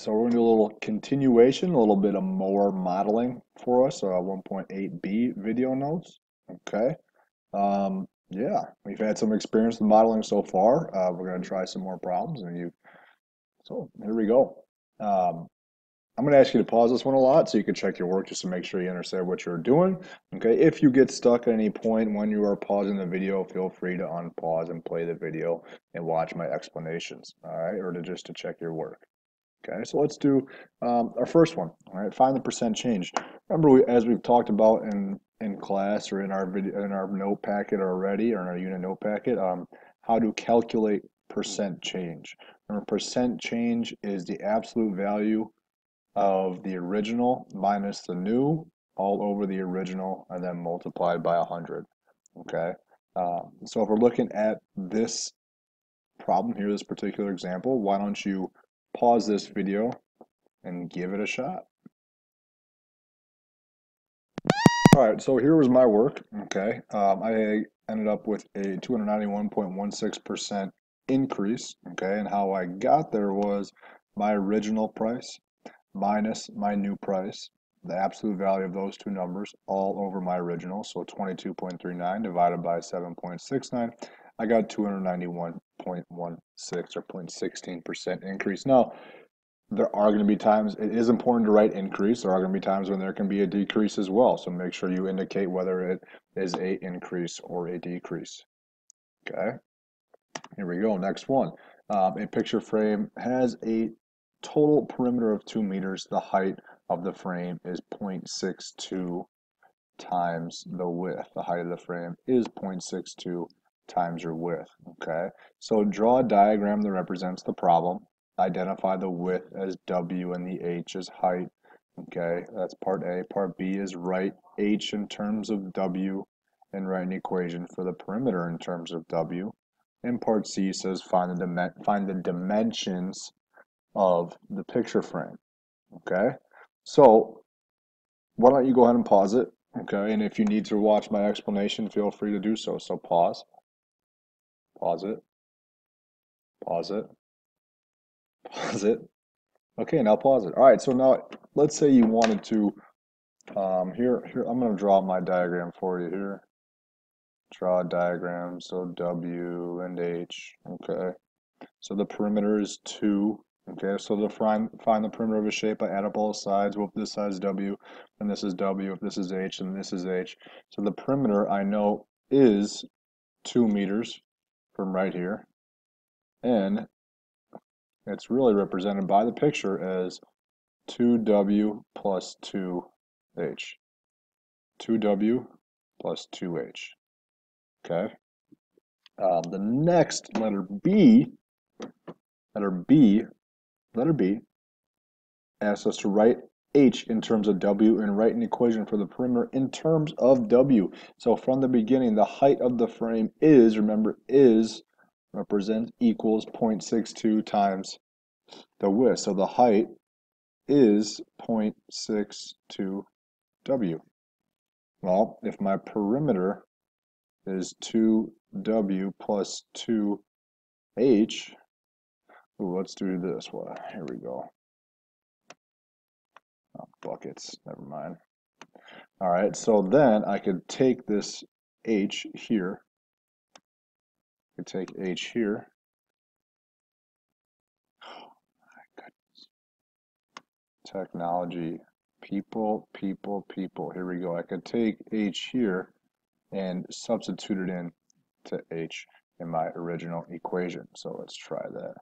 so we're going to do a little continuation, a little bit of more modeling for us, 1.8b video notes. Okay. Yeah, we've had some experience with modeling so far. We're going to try some more problems, so here we go. I'm going to ask you to pause this one a lot so you can check your work just to make sure you understand what you're doing. Okay, if you get stuck at any point when you are pausing the video, feel free to unpause and play the video and watch my explanations, all right, or just to check your work. Okay, so let's do our first one. All right, find the percent change. Remember, as we've talked about in class or in our video in our note packet already, or in our unit note packet, how to calculate percent change. Remember, percent change is the absolute value of the original minus the new all over the original and then multiplied by 100. Okay, so if we're looking at this problem here, this particular example, why don't you pause this video and give it a shot. All right, so here was my work. Okay, I ended up with a 291.16% increase. Okay, and how I got there was my original price minus my new price, the absolute value of those two numbers, all over my original. So 22.39 divided by 7.69, I got 291.16 or 0.16% increase. Now, there are going to be times, it is important to write increase. There are going to be times when there can be a decrease as well. So make sure you indicate whether it is a increase or a decrease. Okay, here we go. Next one. A picture frame has a total perimeter of 2 meters. The height of the frame is 0.62 times the width. The height of the frame is 0.62 times your width. Okay, so draw a diagram that represents the problem. Identify the width as W and the H as height. Okay, that's part A. Part B is write H in terms of W and write an equation for the perimeter in terms of W. And part C says find the dimensions of the picture frame. Okay, so why don't you go ahead and pause it? Okay, and if you need to watch my explanation, feel free to do so. So pause it, pause it, pause it. Okay, now pause it. All right, so now let's say you wanted to, here, I'm going to draw my diagram for you here. Draw a diagram, so W and H, okay. So the perimeter is 2, okay. So to find the perimeter of a shape, I add up all sides. Well, if this side is W, and this is W. If this is H, and this is H. So the perimeter, I know, is 2 meters from right here. And it's really represented by the picture as 2W plus 2H. 2W plus 2H. Okay. The next letter B asks us to write H in terms of W and write an equation for the perimeter in terms of W. So from the beginning, the height of the frame is, remember, represents equals 0.62 times the width. So the height is 0.62 W. Well, if my perimeter is 2W plus 2H, let's do this one. Here we go. Oh, buckets, never mind. All right, so then I could take this H here. I could take H here. Oh my goodness. Technology. People. Here we go. I could take H here and substitute it in to H in my original equation. So let's try that.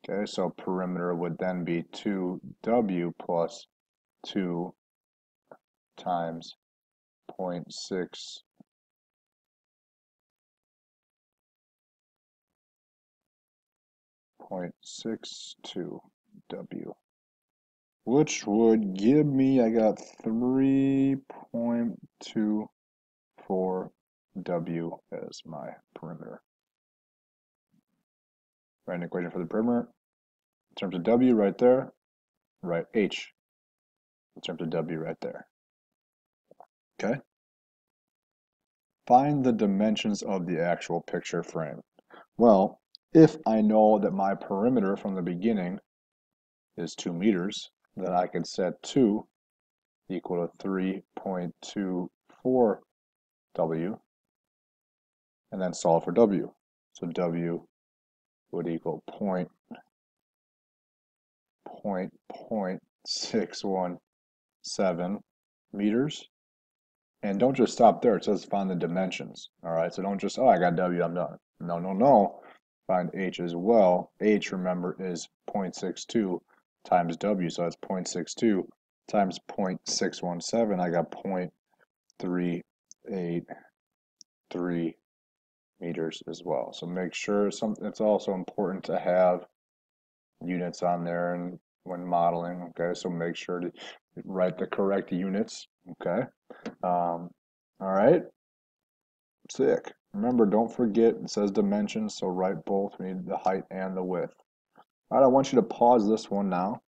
Okay, so perimeter would then be 2W plus 2 times 0.6 0.62 W, which would give me, I got 3.24 W as my perimeter. Write an equation for the perimeter. In terms of W right there, write H in terms of W right there. Okay? Find the dimensions of the actual picture frame. Well, if I know that my perimeter from the beginning is 2 meters, then I could set 2 equal to 3.24 W, and then solve for W. So W would equal 0.617 meters. And don't just stop there. It says find the dimensions. All right, so don't just, oh, I got W, I'm done. No, no, no. Find H as well. H, remember, is 0.62 times W, so that's 0.62 times 0.617. I got 0.383 meters as well. So make sure it's also important to have units on there and when modeling, okay? So make sure to write the correct units, okay? All right, sick. Remember, don't forget, it says dimensions, so write both. We need the height and the width. All right, I want you to pause this one now.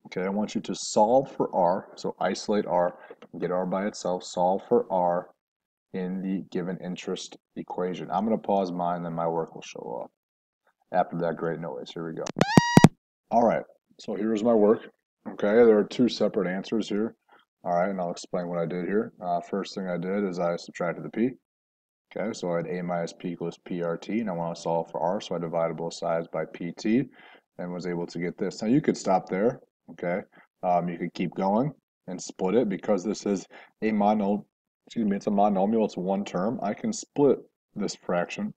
Okay, I want you to solve for R, so isolate R, get R by itself, solve for R in the given interest equation. I'm going to pause mine, then my work will show up. After that great noise, here we go. All right, so here's my work. Okay, there are two separate answers here. All right, and I'll explain what I did here. First thing I did is I subtracted the P. Okay, so I had A minus P equals PRT, and I want to solve for R, so I divided both sides by PT and was able to get this. Now you could stop there, okay? You could keep going and split it because this is a it's a monomial, it's one term. I can split this fraction,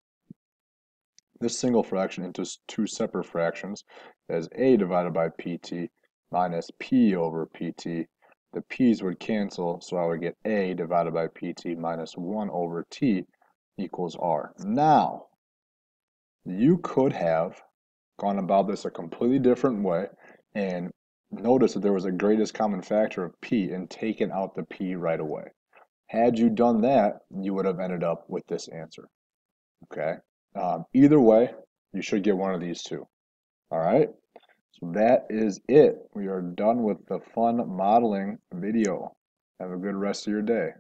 this single fraction, into two separate fractions as A divided by PT minus P over PT. The P's would cancel, so I would get A divided by PT minus 1 over T equals R. Now, you could have gone about this a completely different way and noticed that there was a greatest common factor of P and taken out the P right away. Had you done that, you would have ended up with this answer. Okay? Either way, you should get one of these two. All right? So that is it. We are done with the fun modeling video. Have a good rest of your day.